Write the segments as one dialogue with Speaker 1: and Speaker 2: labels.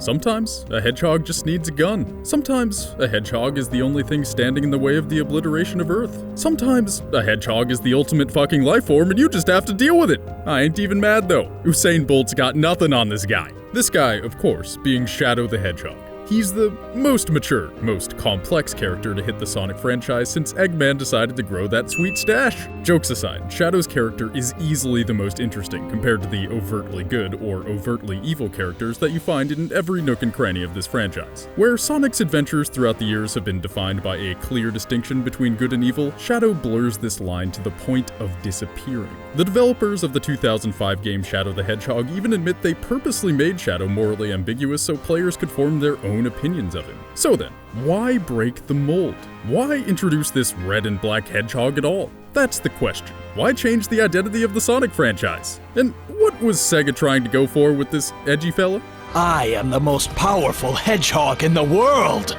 Speaker 1: Sometimes a hedgehog just needs a gun. Sometimes a hedgehog is the only thing standing in the way of the obliteration of Earth. Sometimes a hedgehog is the ultimate fucking life form and you just have to deal with it. I ain't even mad though. Usain Bolt's got nothing on this guy. This guy, of course, being Shadow the Hedgehog. He's the most mature, most complex character to hit the Sonic franchise since Eggman decided to grow that sweet stash. Jokes aside, Shadow's character is easily the most interesting compared to the overtly good or overtly evil characters that you find in every nook and cranny of this franchise. Where Sonic's adventures throughout the years have been defined by a clear distinction between good and evil, Shadow blurs this line to the point of disappearing. The developers of the 2005 game Shadow the Hedgehog even admit they purposely made Shadow morally ambiguous so players could form their own opinions of him. So then, why break the mold? Why introduce this red and black hedgehog at all? That's the question. Why change the identity of the Sonic franchise? And what was Sega trying to go for with this edgy fella?
Speaker 2: I am the most powerful hedgehog in the world!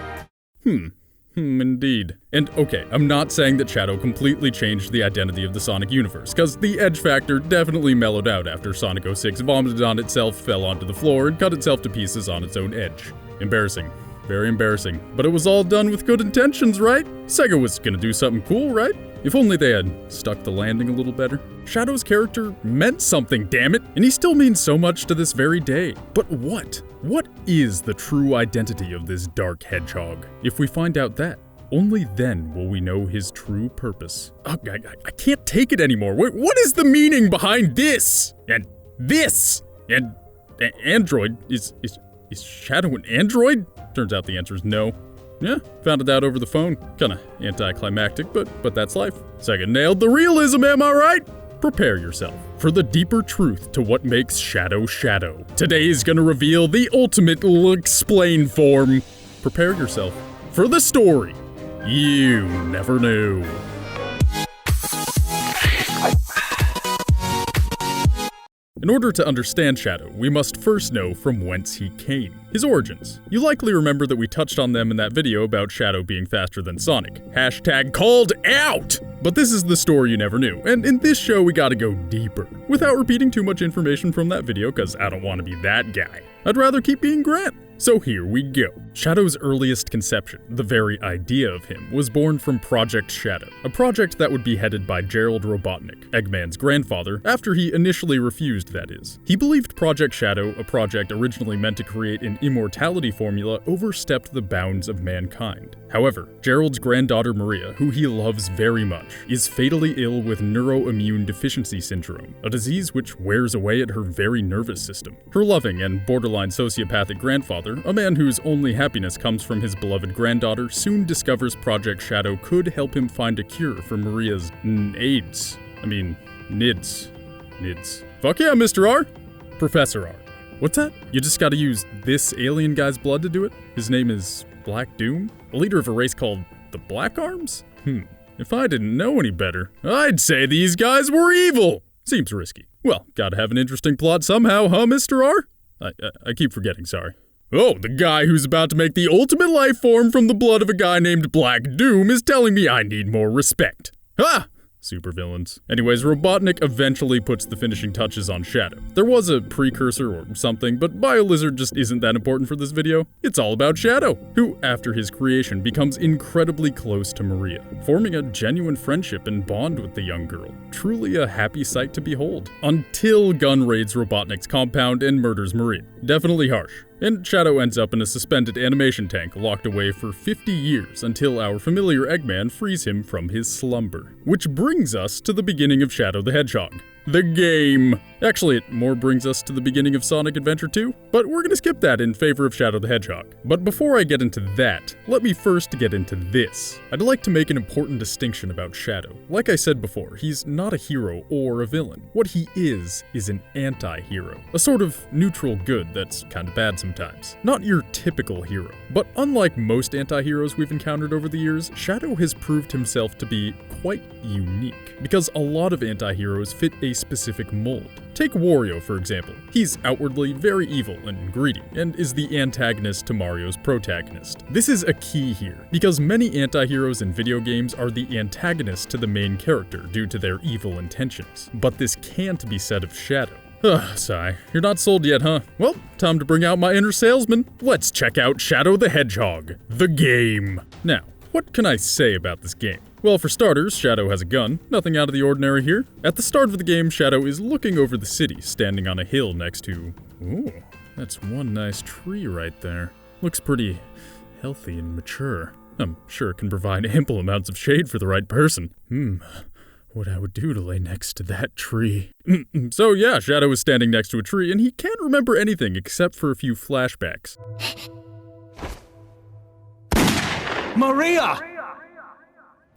Speaker 1: Indeed. And okay, I'm not saying that Shadow completely changed the identity of the Sonic universe, cause the edge factor definitely mellowed out after Sonic 06 vomited on itself, fell onto the floor, and cut itself to pieces on its own edge. Embarrassing. Very embarrassing. But it was all done with good intentions, right? Sega was gonna do something cool, right? If only they had stuck the landing a little better. Shadow's character meant something, damn it, and he still means so much to this very day. But what? What is the true identity of this dark hedgehog? If we find out that, only then will we know his true purpose. I can't take it anymore. What is the meaning behind this? And this? And Android? Is Shadow an android? Turns out the answer is no. Yeah, found it out over the phone. Kinda anticlimactic, but that's life. Sega nailed the realism, am I right? Prepare yourself for the deeper truth to what makes Shadow Shadow. Today is gonna reveal the ultimate explain form. Prepare yourself for the story you never knew. In order to understand Shadow, we must first know from whence he came. His origins. You likely remember that we touched on them in that video about Shadow being faster than Sonic. Hashtag called out! But this is the story you never knew, and in this show we gotta go deeper. Without repeating too much information from that video, cause I don't wanna be that guy. I'd rather keep being Grant. So here we go. Shadow's earliest conception, the very idea of him, was born from Project Shadow, a project that would be headed by Gerald Robotnik, Eggman's grandfather, after he initially refused, that is. He believed Project Shadow, a project originally meant to create an immortality formula, overstepped the bounds of mankind. However, Gerald's granddaughter Maria, who he loves very much, is fatally ill with neuroimmune deficiency syndrome, a disease which wears away at her very nervous system. Her loving and borderline sociopathic grandfather, a man whose only happiness comes from his beloved granddaughter, soon discovers Project Shadow could help him find a cure for Maria's AIDS. NIDS. Fuck yeah, Mr. R! Professor R. What's that? You just gotta use this alien guy's blood to do it? His name is Black Doom? A leader of a race called the Black Arms? If I didn't know any better, I'd say these guys were evil! Seems risky. Well, gotta have an interesting plot somehow, huh, Mr. R? I keep forgetting, sorry. Oh, the guy who's about to make the ultimate life form from the blood of a guy named Black Doom is telling me I need more respect. Ha! Supervillains. Anyways, Robotnik eventually puts the finishing touches on Shadow. There was a precursor or something, but BioLizard just isn't that important for this video. It's all about Shadow, who, after his creation, becomes incredibly close to Maria, forming a genuine friendship and bond with the young girl. Truly a happy sight to behold. Until Gunn raids Robotnik's compound and murders Maria. Definitely harsh. And Shadow ends up in a suspended animation tank locked away for 50 years until our familiar Eggman frees him from his slumber. Which brings us to the beginning of Shadow the Hedgehog. The game. Actually, it more brings us to the beginning of Sonic Adventure 2, but we're gonna skip that in favor of Shadow the Hedgehog. But before I get into that, let me first get into this. I'd like to make an important distinction about Shadow. Like I said before, he's not a hero or a villain. What he is an anti-hero. A sort of neutral good that's kinda bad sometimes. Not your typical hero. But unlike most anti-heroes we've encountered over the years, Shadow has proved himself to be quite unique. Because a lot of anti-heroes fit a specific mold. Take Wario, for example. He's outwardly very evil and greedy, and is the antagonist to Mario's protagonist. This is a key here, because many anti-heroes in video games are the antagonist to the main character due to their evil intentions. But this can't be said of Shadow. Sigh. You're not sold yet, huh? Well, time to bring out my inner salesman. Let's check out Shadow the Hedgehog, the game. Now, what can I say about this game? Well, for starters, Shadow has a gun. Nothing out of the ordinary here. At the start of the game, Shadow is looking over the city, standing on a hill next to... Ooh, that's one nice tree right there. Looks pretty healthy and mature. I'm sure it can provide ample amounts of shade for the right person. What I would do to lay next to that tree. So yeah, Shadow is standing next to a tree, and he can't remember anything except for a few flashbacks.
Speaker 2: Maria!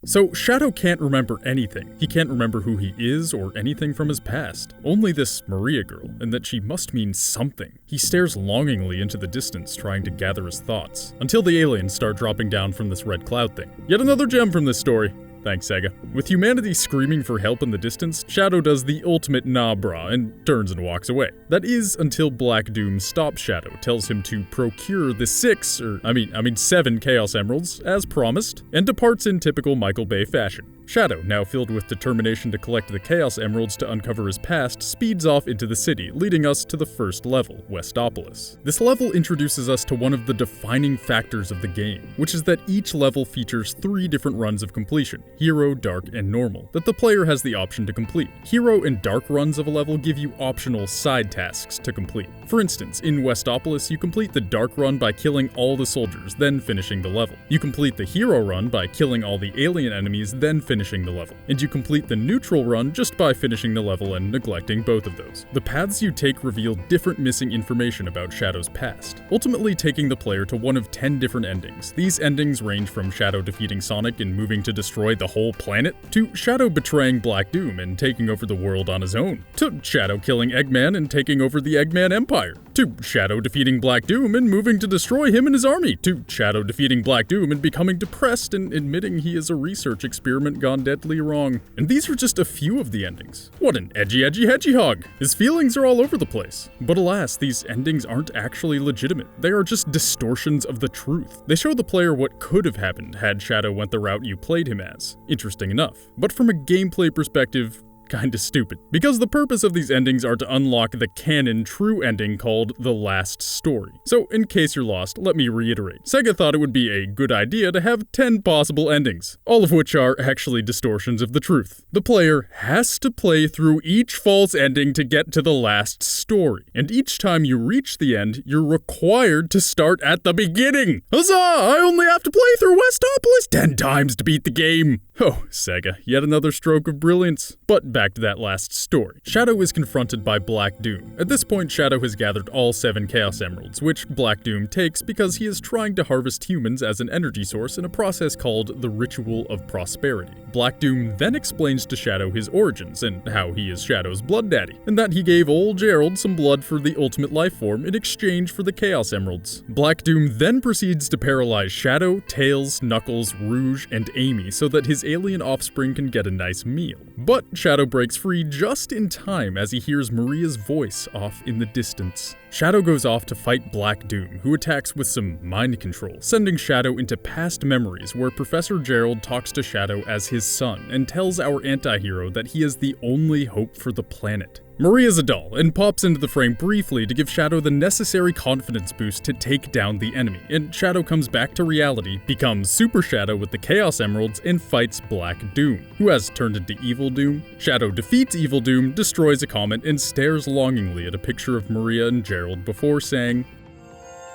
Speaker 1: So Shadow can't remember anything. He can't remember who he is or anything from his past. Only this Maria girl, and that she must mean something. He stares longingly into the distance, trying to gather his thoughts, until the aliens start dropping down from this red cloud thing. Yet another gem from this story. Thanks, Sega. With humanity screaming for help in the distance, Shadow does the ultimate nah brah and turns and walks away. That is until Black Doom stops Shadow, tells him to procure the 7 Chaos Emeralds, as promised, and departs in typical Michael Bay fashion. Shadow, now filled with determination to collect the Chaos Emeralds to uncover his past, speeds off into the city, leading us to the first level, Westopolis. This level introduces us to one of the defining factors of the game, which is that each level features 3 different runs of completion, Hero, Dark, and Normal, that the player has the option to complete. Hero and Dark runs of a level give you optional side tasks to complete. For instance, in Westopolis, you complete the Dark run by killing all the soldiers, then finishing the level. You complete the Hero run by killing all the alien enemies, then finishing the level. And you complete the Neutral run just by finishing the level and neglecting both of those. The paths you take reveal different missing information about Shadow's past, ultimately taking the player to one of 10 different endings. These endings range from Shadow defeating Sonic and moving to destroy the whole planet, to Shadow betraying Black Doom and taking over the world on his own, to Shadow killing Eggman and taking over the Eggman Empire, to Shadow defeating Black Doom and moving to destroy him and his army, to Shadow defeating Black Doom and becoming depressed and admitting he is a research experiment gone deadly wrong. And these are just a few of the endings. What an edgy hedgehog! His feelings are all over the place. But alas, these endings aren't actually legitimate. They are just distortions of the truth. They show the player what could have happened had Shadow went the route you played him as. Interesting enough. But from a gameplay perspective, kinda stupid, because the purpose of these endings are to unlock the canon true ending called The Last Story. So in case you're lost, let me reiterate. Sega thought it would be a good idea to have 10 possible endings, all of which are actually distortions of the truth. The player has to play through each false ending to get to the last story, and each time you reach the end, you're required to start at the beginning! Huzzah! I only have to play through Westopolis 10 times to beat the game! Oh, Sega, yet another stroke of brilliance. But back to that last story. Shadow is confronted by Black Doom. At this point, Shadow has gathered all 7 Chaos Emeralds, which Black Doom takes because he is trying to harvest humans as an energy source in a process called the Ritual of Prosperity. Black Doom then explains to Shadow his origins and how he is Shadow's blood daddy, and that he gave old Gerald some blood for the ultimate life form in exchange for the Chaos Emeralds. Black Doom then proceeds to paralyze Shadow, Tails, Knuckles, Rouge, and Amy so that his alien offspring can get a nice meal. But Shadow breaks free just in time as he hears Maria's voice off in the distance. Shadow goes off to fight Black Doom, who attacks with some mind control, sending Shadow into past memories where Professor Gerald talks to Shadow as his son and tells our anti-hero that he is the only hope for the planet. Maria's a doll and pops into the frame briefly to give Shadow the necessary confidence boost to take down the enemy, and Shadow comes back to reality, becomes Super Shadow with the Chaos Emeralds, and fights Black Doom, who has turned into Evil Doom. Shadow defeats Evil Doom, destroys a comet, and stares longingly at a picture of Maria and Gerald before saying,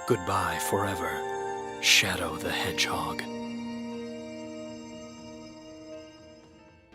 Speaker 2: Goodbye forever, Shadow the Hedgehog.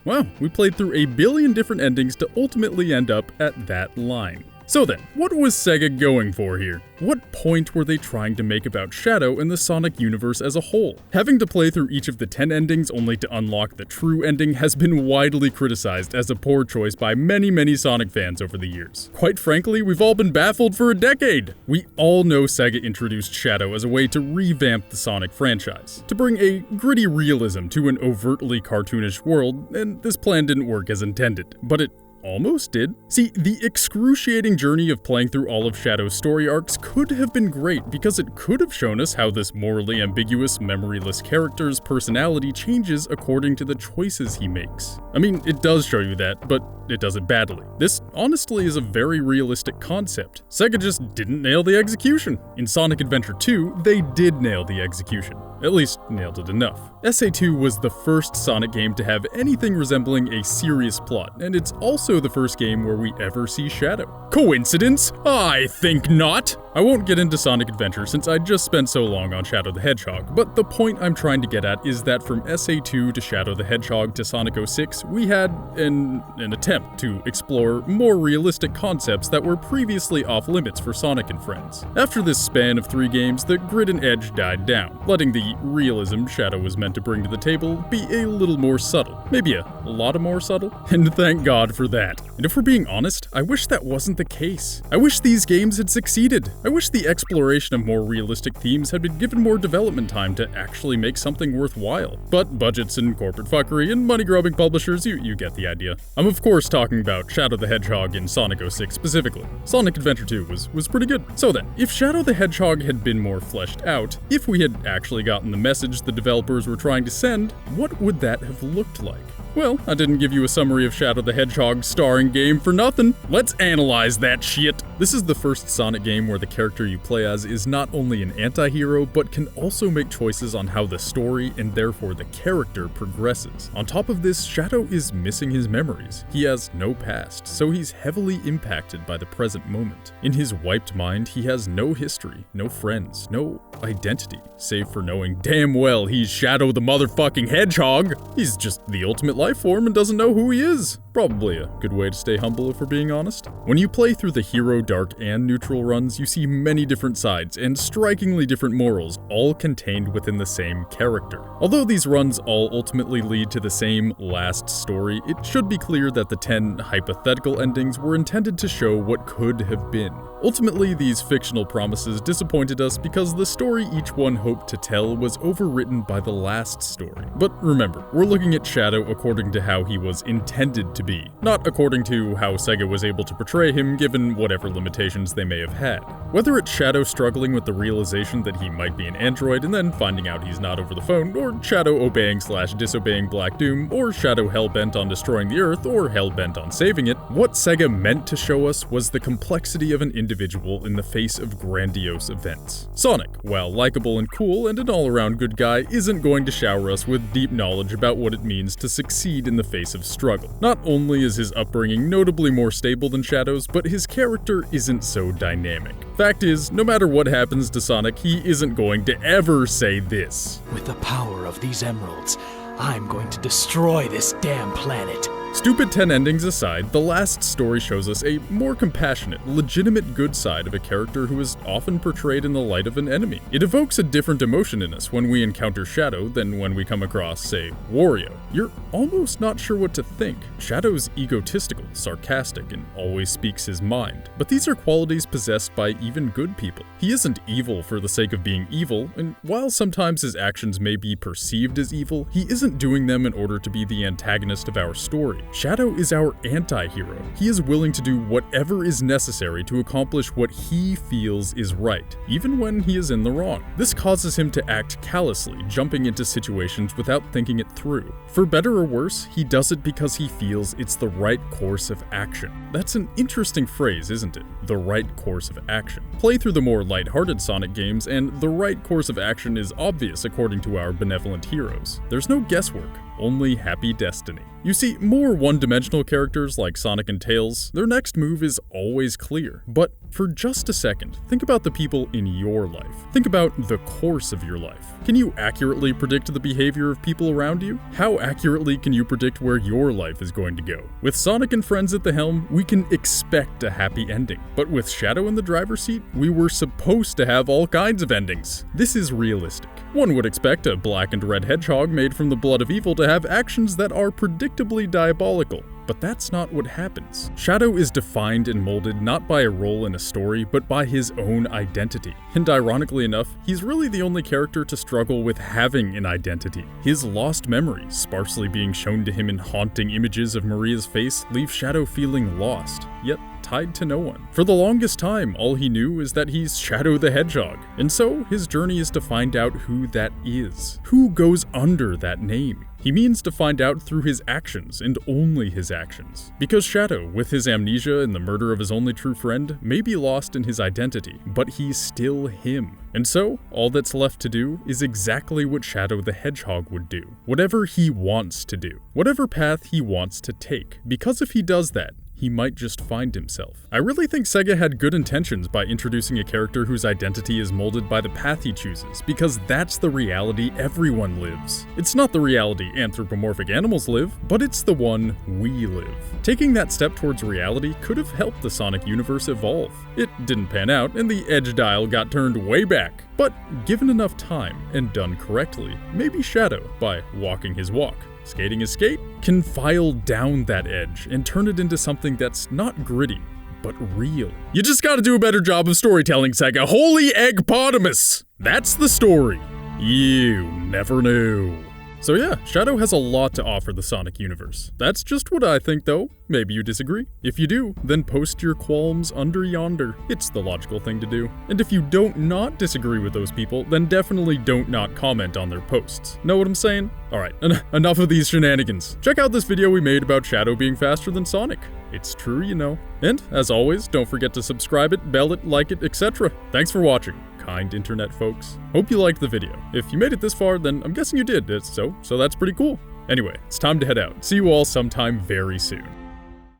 Speaker 1: Well, we played through a billion different endings to ultimately end up at that line. So then, what was Sega going for here? What point were they trying to make about Shadow and the Sonic universe as a whole? Having to play through each of the 10 endings only to unlock the true ending has been widely criticized as a poor choice by many Sonic fans over the years. Quite frankly, we've all been baffled for a decade. We all know Sega introduced Shadow as a way to revamp the Sonic franchise, to bring a gritty realism to an overtly cartoonish world, and this plan didn't work as intended. But it almost did. See, the excruciating journey of playing through all of Shadow's story arcs could have been great because it could have shown us how this morally ambiguous, memoryless character's personality changes according to the choices he makes. I mean, it does show you that, but it does it badly. This honestly is a very realistic concept. Sega just didn't nail the execution. In Sonic Adventure 2, they did nail the execution. At least, nailed it enough. SA2 was the first Sonic game to have anything resembling a serious plot, and it's also the first game where we ever see Shadow. Coincidence? I think not! I won't get into Sonic Adventure since I just spent so long on Shadow the Hedgehog, but the point I'm trying to get at is that from SA2 to Shadow the Hedgehog to Sonic 06, we had an attempt to explore more realistic concepts that were previously off limits for Sonic and friends. After this span of 3 games, the grit and edge died down, letting the realism Shadow was meant to bring to the table be a little more subtle. Maybe a lot more subtle? And thank God for that. And if we're being honest, I wish that wasn't the case. I wish these games had succeeded. I wish the exploration of more realistic themes had been given more development time to actually make something worthwhile. But budgets and corporate fuckery and money-grubbing publishers, you get the idea. I'm of course talking about Shadow the Hedgehog and Sonic 06 specifically. Sonic Adventure 2 was pretty good. So then, if Shadow the Hedgehog had been more fleshed out, if we had actually gotten the message the developers were trying to send, what would that have looked like? Well, I didn't give you a summary of Shadow the Hedgehog's starring game for nothing. Let's analyze that shit. This is the first Sonic game where the character you play as is not only an anti-hero, but can also make choices on how the story, and therefore the character, progresses. On top of this, Shadow is missing his memories. He has no past, so he's heavily impacted by the present moment. In his wiped mind, he has no history, no friends, no identity, save for knowing damn well he's Shadow the motherfucking Hedgehog. He's just the ultimate life form and doesn't know who he is. Probably a good way to stay humble if we're being honest. When you play through the hero, dark, and neutral runs, you see many different sides and strikingly different morals, all contained within the same character. Although these runs all ultimately lead to the same last story, it should be clear that the 10 hypothetical endings were intended to show what could have been. Ultimately, these fictional promises disappointed us because the story each one hoped to tell was overwritten by the last story. But remember, we're looking at Shadow according to how he was intended to be, not according to how Sega was able to portray him given whatever limitations they may have had. Whether it's Shadow struggling with the realization that he might be an android and then finding out he's not over the phone, or Shadow obeying/disobeying Black Doom, or Shadow hell-bent on destroying the Earth, or hell-bent on saving it, what Sega meant to show us was the complexity of an individual in the face of grandiose events. Sonic, while likable and cool and an all-around good guy, isn't going to shower us with deep knowledge about what it means to succeed in the face of struggle. Not only is his upbringing notably more stable than Shadow's, but his character isn't so dynamic. Fact is, no matter what happens to Sonic, he isn't going to ever say this:
Speaker 2: "With the power of these emeralds, I'm going to destroy this damn planet."
Speaker 1: Stupid 10 endings aside, the last story shows us a more compassionate, legitimate good side of a character who is often portrayed in the light of an enemy. It evokes a different emotion in us when we encounter Shadow than when we come across, say, Wario. You're almost not sure what to think. Shadow's egotistical, sarcastic, and always speaks his mind. But these are qualities possessed by even good people. He isn't evil for the sake of being evil, and while sometimes his actions may be perceived as evil, he isn't doing them in order to be the antagonist of our story. Shadow is our anti-hero. He is willing to do whatever is necessary to accomplish what he feels is right, even when he is in the wrong. This causes him to act callously, jumping into situations without thinking it through. For better or worse, he does it because he feels it's the right course of action. That's an interesting phrase, isn't it? The right course of action. Play through the more lighthearted Sonic games, and the right course of action is obvious according to our benevolent heroes. There's no guesswork, only happy destiny. You see, more one-dimensional characters like Sonic and Tails, their next move is always clear. But for just a second, think about the people in your life. Think about the course of your life. Can you accurately predict the behavior of people around you? How accurately can you predict where your life is going to go? With Sonic and friends at the helm, we can expect a happy ending. But with Shadow in the driver's seat, we were supposed to have all kinds of endings. This is realistic. One would expect a black and red hedgehog made from the blood of evil to have actions that are predictably diabolical. But that's not what happens. Shadow is defined and molded not by a role in a story, but by his own identity. And ironically enough, he's really the only character to struggle with having an identity. His lost memories, sparsely being shown to him in haunting images of Maria's face, leave Shadow feeling lost, yet tied to no one. For the longest time, all he knew is that he's Shadow the Hedgehog, and so his journey is to find out who that is. Who goes under that name? He means to find out through his actions, and only his actions. Because Shadow, with his amnesia and the murder of his only true friend, may be lost in his identity, but he's still him. And so, all that's left to do is exactly what Shadow the Hedgehog would do. Whatever he wants to do. Whatever path he wants to take. Because if he does that, he might just find himself. I really think Sega had good intentions by introducing a character whose identity is molded by the path he chooses, because that's the reality everyone lives. It's not the reality anthropomorphic animals live, but it's the one we live. Taking that step towards reality could have helped the Sonic universe evolve. It didn't pan out, and the edge dial got turned way back. But given enough time, and done correctly, maybe Shadow, by walking his walk, skating his skate, can file down that edge and turn it into something that's not gritty, but real. You just gotta do a better job of storytelling, Sega. Holy eggpotamus! That's the story you never knew. So yeah, Shadow has a lot to offer the Sonic universe. That's just what I think though. Maybe you disagree. If you do, then post your qualms under yonder. It's the logical thing to do. And if you don't not disagree with those people, then definitely don't not comment on their posts. Know what I'm saying? Alright, enough of these shenanigans. Check out this video we made about Shadow being faster than Sonic. It's true, you know. And, as always, don't forget to subscribe it, bell it, like it, etc. Thanks for watching, kind internet folks. Hope you liked the video. If you made it this far, then I'm guessing you did, so that's pretty cool. Anyway, it's time to head out. See you all sometime very soon.